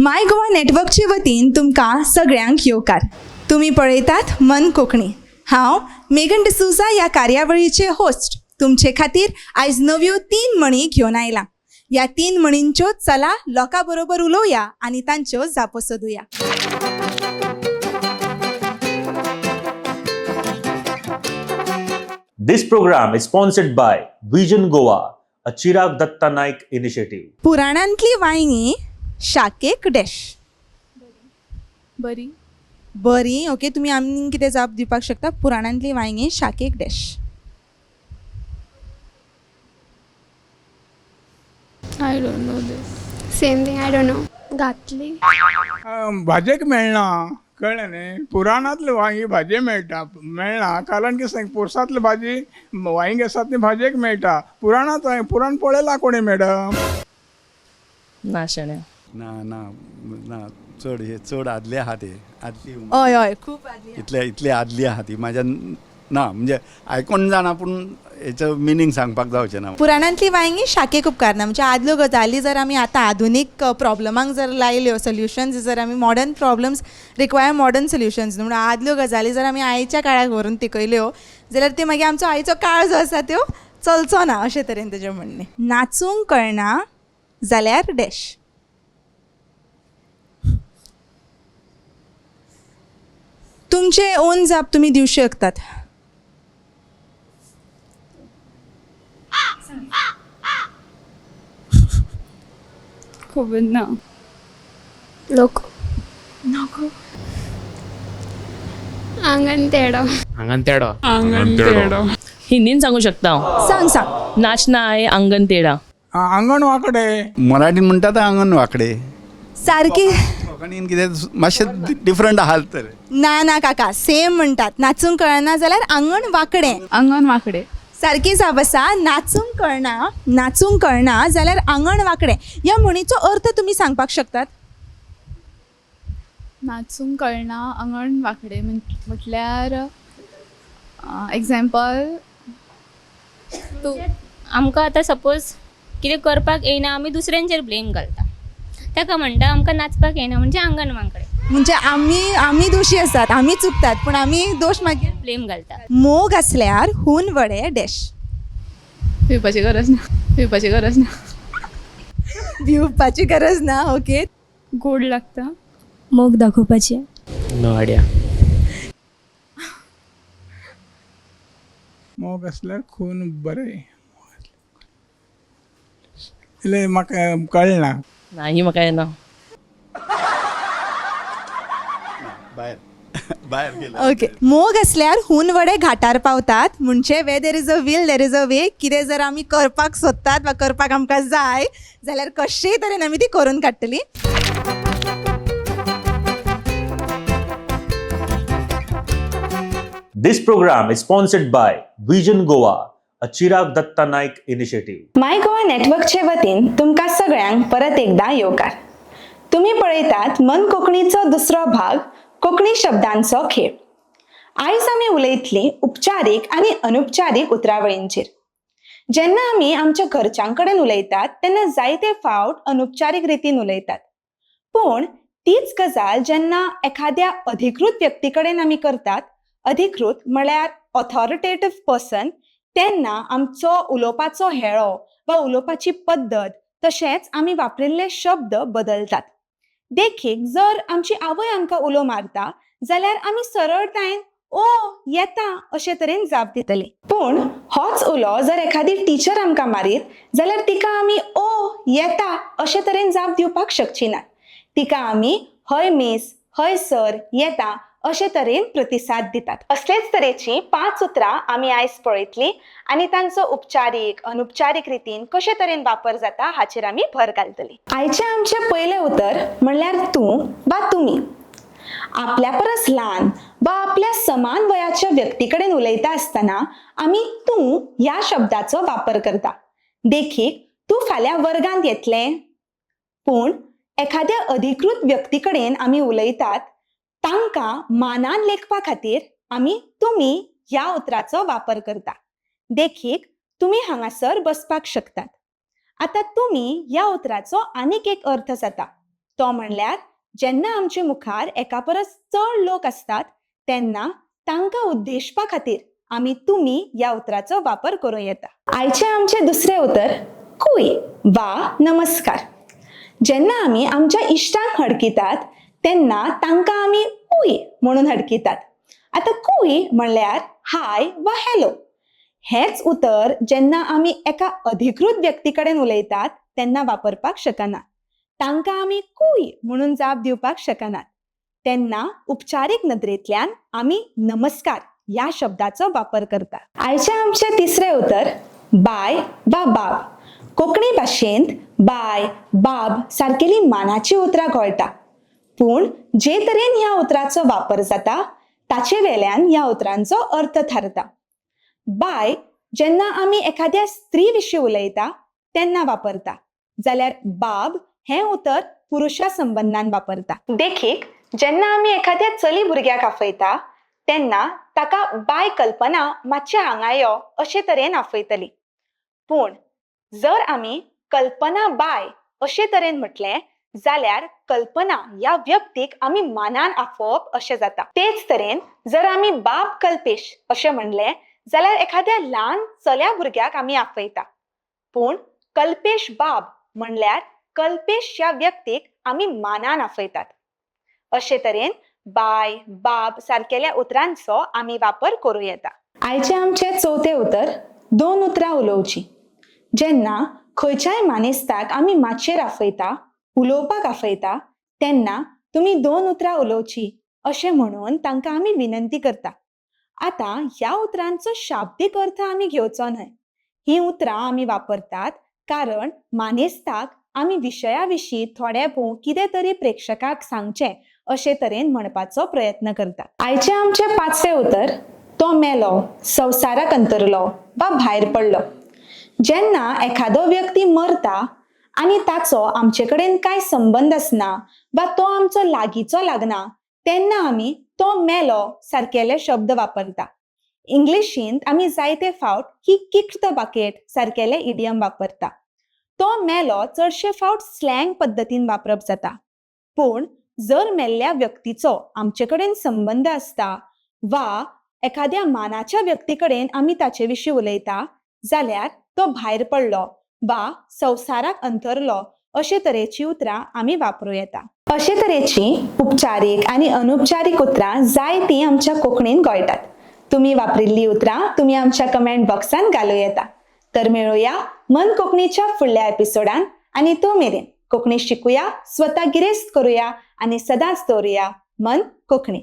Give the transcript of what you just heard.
माय गोवा नेटवर्कचे वतीन तुमकां सगळ्यांक येवकार. तुम्ही पळयतात मन कोंकणी. हांव मेगन डिसूजा ह्या कार्यावळीचे होस्ट तुमचे खातीर आयज नव्यो 3 म्हणी घेवन आयलां. ह्या 3 म्हणींच्यो चला लोकां बरोबर उलोवया आनी तांच्यो जापो सोदुया. This program is sponsored by Vision Goa, a Chirag Datta Naik initiative. पुराणांतली वांयगी शाकेक डॅश. बरी बरी. ओके, तुम्ही आमी कितें जाप दिवपाक शकता? पुराणांतली वांयगी शाकेक dash. I don't know this. Same thing, I don't know. घातली भाजेक मेळना, कळ्ळें न्ही. पुराणांतले वांगी भाजये मेळना कारण की पोरसांतली भाजी वांयगी आसात ती भाजयेक मेळटा. पुराण पळयला कोणी मॅडम? ना शेण्या. ना ना ना चड आदले आहा ते आदली हय हय, खूब आदली. इतले आदली आहा ती म्हाज्या ना म्हणजे आयकोन जाणा पूण हेचं मिनींग सांगपाक जावचें ना. पुराणांतली वांयगी शाकेक उपकारना. म्हणजे आदल्यो गजाली जर आमी आतां आधुनीक प्रॉब्लमांक जर लायल्यो सोल्युशन्स, जर आमी modern problems require modern solutions न्हू, म्हणून आदल्यो गजाली जर आमी आयच्या काळाक व्हरून तिकयल्यो जाल्यार ते मागीर आमचो आयचो काळ जो आसा त्यो चलचो ना, अशे तरेन तेजें म्हणणें. नाचूंक कळना जाल्यार डॅश. तुमचे ओन जाप तुमी दिवं शकतात. खबर ना. लोक आंगन तेडो. आंगण तेडो. हिंदीन सांगू शकता हांव. सांग सांग. नाचना आहे अंगण तेडा. आंगण वांकडे. मराठीन म्हणटा ते आंगण वांकडे. सारकी. कोंकणीन कितें मातशें डिफरंट आहा तर. ना ना काका, सेम म्हणटात. नाचूंक कळना जाल्यार आंगण वांकडें. आंगण वांकडे. सारकी जाप आसा. नाचूंक कळना जाल्यार आंगण वांकडें. ह्या म्हणीचो अर्थ तुमी सांगपाक शकतात? नाचूंक कळना आंगण वांकडे म्हटल्यार एग्जाम्पल तूं आमकां आतां सपोज कितें करपाक येयना, आमी दुसऱ्यांचेर ब्लेम घालता. ताका म्हणटा आमकां नाचपाक येयना म्हणजे आंगण वांकडे. म्हणजे आमी दोशी आसात, आमी चुकतात, पूण आमी दोश मागीर ब्लेम घालता. मोग आसल्यार हून वडे डॅश. भिवपाची गरज ना. भिवपाची गरज ना. ओके. गोड लागता. मोग दाखोवपाचे. No idea. मोग असल्यार खून बरें. इतलें म्हाका कळना. ना ही म्हाका येना. भायर गेले. ओके. मोग आसल्यार हून वडे घाटार पावतात. म्हणजे where there is a will there is a way. कितें जर आमी करपाक सोदतात वा करपाक आमकां जाय जाल्यार कशेय तरेन आमी ती करून काडटली. This program is sponsored by Vision Goa, a Chirag Datta Naik initiative. माय गोवा नेटवर्कचे वतीन तुमकां सगळ्यांक परत एकदा येवकार. तुम्ही पळयतात मन कोंकणीचो दुसरो भाग, कोंकणी शब्दांचो खेळ. आयज आमी उलयतली उपचारीक आनी अनौपचारीक उतरावळींचेर. जेन्ना आमी आमच्या घरच्यां कडेन उलयतात तेन्ना जायते फावट अनौपचारीक रितीन उलयतात. पूण तीच गजाल जेन्ना एखाद्या अधिकृत व्यक्ती कडेन आमी करतात, अधिकृत म्हळ्यार ऑथॉरिटेटिव्ह पर्सन, तेन्ना आमचो उलोवपाचो हेळो वा उलोवपाची पद्दत तशेंच आमी वापरिल्ले शब्द बदलतात. देखीक जर आमची आवय आमकां उलो मारता जाल्यार आमी सरळतायेन ओ येता अशे तरेन जाप दितली. पूण होच उलो जर एखादी टीचर आमकां मारीत जाल्यार तिका आमी ओ येता अशे तरेन जाप दिवपाक शकची नात. तिका आमी हय मिस, हय सर, येता अशे तरेन प्रतिसाद दितात. असलेच तरेची 5 उतरां आमी आयज पळयतली आनी तांचो उपचारीक अनौपचारीक रितीन कशे तरेन वापर जाता हाचेर आमी भर घालतली. आयचे आमचे पयले उतर म्हणल्यार तूं वा तुमी. आपल्या परस ल्हान वा आपल्या समान वयाच्या व्यक्ती कडेन उलयता आसतना आमी तूं ह्या शब्दाचो वापर करता. देखीक तूं फाल्यां वर्गांत येतलें. पूण एखाद्या अधिकृत व्यक्ती कडेन आमी उलयतात तांकां मानान लेखपा खातीर आमी तुमी ह्या उतराचो वापर करता. देखीक तुमी हांगासर बसपाक शकतात. आता तुमी ह्या उतराचो आनीक एक अर्थ जाता. तो म्हणल्यार जेन्ना आमचे मुखार एका परस चड लोक असतात तेन्ना तांकां उद्देशपा खातीर आमी तुमी ह्या उतराचो वापर करूं येता. आयचे आमचे दुसरे उतर कुय वा नमस्कार. जेन्ना आमी आमच्या इश्टांक हडकितात तेन्ना तांकां आमी कुय म्हणून हडकितात. आता कुय म्हणल्यार हाय वा हॅलो. हेच उतर जेन्ना आमी एका अधिकृत व्यक्ती कडेन उलयतात तेन्ना वापरपाक शकनात. तांकां आमी कुय म्हणून जाप दिवपाक शकनात. तेन्ना उपचारीक नदरेंतल्यान आमी नमस्कार ह्या शब्दाचो वापर करतात. आयचे आमचे तिसरे उतर बाय वा बाब. कोंकणी भाशेंत बाय बाब सारकेली मानाची उतरां कळटा, पूण जे तरेन ह्या उतराचो वापर जाता ताचे वेल्यान ह्या उतरांचो अर्थ थारता. बाय जेन्ना आमी एखाद्या स्त्री विशीं उलयता तेन्ना वापरता, जाल्यार बाब हें उतर पुरुशा संबंदान वापरता. देखीक जेन्ना आमी एखाद्या चली भुरग्याक आफयता तेन्ना ताका बाय कल्पना मातशें हांगा यो अशे तरेन आफयतली. पूण जर आमी कल्पना बाय अशे तरेन म्हटलें जाल्यार कल्पना ह्या व्यक्तीक आमी मानान आफोवप अशें जाता. तेच तरेन जर आमी बाब कल्पेश अशें म्हणलें जाल्यार एखाद्या ल्हान चल्या भुरग्याक आमी आफयता. पूण कल्पेश बाब म्हणल्यार कल्पेश ह्या व्यक्तीक आमी मानान आफयतात. अशे तरेन बाय बाब सारकेल्या उतरांचो आमी वापर करूं येता. आयचे आमचे चवथे उतर दोन उतरां उलोवची. जेन्ना खंयच्याय मानेस्ताक आमी माचयेर आफयता, उलोवपाक आफयता तेन्ना तुमी दोन उतरां उलोवची अशें म्हणून तांकां आमी विनंती करता. आतां ह्या उतरांचो शाब्दीक अर्थ आमी घेवचो न्हय. ही उतरां आमी वापरतात कारण मानेस्ताक आमी विशया विशीं थोडे भोव कितें तरी प्रेक्षकाक सांगचें अशे तरेन म्हणपाचो प्रयत्न करता. आयचे आमचे पांचवे उतर तो मेलो, संवसाराक अंतरलो वा भायर पडलो. जेन्ना एखादो व्यक्ती मरता आनी ताचो आमचे कडेन कांय संबंध आसना वा तो आमचो लागींचो लागना तेन्ना आमी तो मेलो सारकेले शब्द वापरता. इंग्लिशींत आमी जायते फावट ही किक्ड द बकेट सारकेले इडियम वापरता. तो मेलो चडशे फावट स्लँग पद्दतीन वापरप जाता. पूण जर मेल्ल्या व्यक्तीचो आमचे कडेन संबंध आसता वा एखाद्या मानाच्या व्यक्ती कडेन आमी ताचे विशीं उलयता जाल्यार तो भायर पडलो वा संवसाराक अंतरलो अशे तरेची उतरां आमी वापरूं येता. अशे तरेची उपचारीक आनी अनुपचारीक उतरां जायतीं आमच्या कोंकणीन गोळटात. तुमी वापरिल्लीं उतरां तुमी आमच्या कमेंट बॉक्सान घालूं येता. तर मेळुया मन कोंकणीच्या फुडल्या एपिसोडान आनी तो मेरेन कोंकणी शिकुया, स्वता गिरेस्त करुया आनी सदांच दवरुया मन कोंकणी.